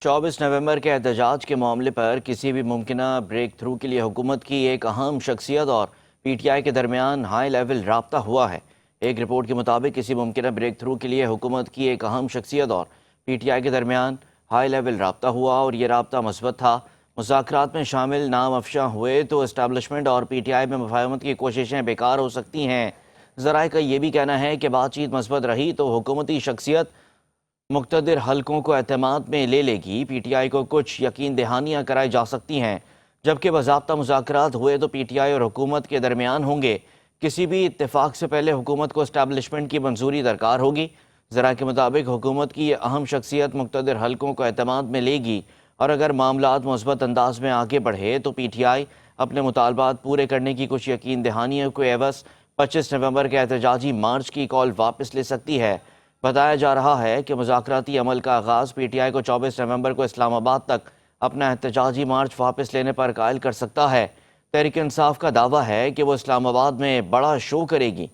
24 نومبر کے احتجاج کے معاملے پر کسی بھی ممکنہ بریک تھرو کے لیے حکومت کی ایک اہم شخصیت اور پی ٹی آئی کے درمیان ہائی لیول رابطہ ہوا ہے۔ ایک رپورٹ کے مطابق کسی ممکنہ بریک تھرو کے لیے حکومت کی ایک اہم شخصیت اور پی ٹی آئی کے درمیان ہائی لیول رابطہ ہوا اور یہ رابطہ مثبت تھا۔ مذاکرات میں شامل نام افشاں ہوئے تو اسٹیبلشمنٹ اور پی ٹی آئی میں مفاہمت کی کوششیں بیکار ہو سکتی ہیں۔ ذرائع کا یہ بھی کہنا ہے کہ بات چیت مثبت رہی تو حکومتی شخصیت مقتدر حلقوں کو اعتماد میں لے لے گی۔ پی ٹی آئی کو کچھ یقین دہانیاں کرائی جا سکتی ہیں، جبکہ باضابطہ مذاکرات ہوئے تو پی ٹی آئی اور حکومت کے درمیان ہوں گے۔ کسی بھی اتفاق سے پہلے حکومت کو اسٹیبلشمنٹ کی منظوری درکار ہوگی۔ ذرائع کے مطابق حکومت کی یہ اہم شخصیت مقتدر حلقوں کو اعتماد میں لے گی اور اگر معاملات مثبت انداز میں آگے بڑھے تو پی ٹی آئی اپنے مطالبات پورے کرنے کی کچھ یقین دہانیوں کو عوض 25 نومبر کے احتجاجی مارچ کی کال واپس لے سکتی ہے۔ بتایا جا رہا ہے کہ مذاکراتی عمل کا آغاز پی ٹی آئی کو 24 نومبر کو اسلام آباد تک اپنا احتجاجی مارچ واپس لینے پر قائل کر سکتا ہے۔ تحریک انصاف کا دعویٰ ہے کہ وہ اسلام آباد میں بڑا شو کرے گی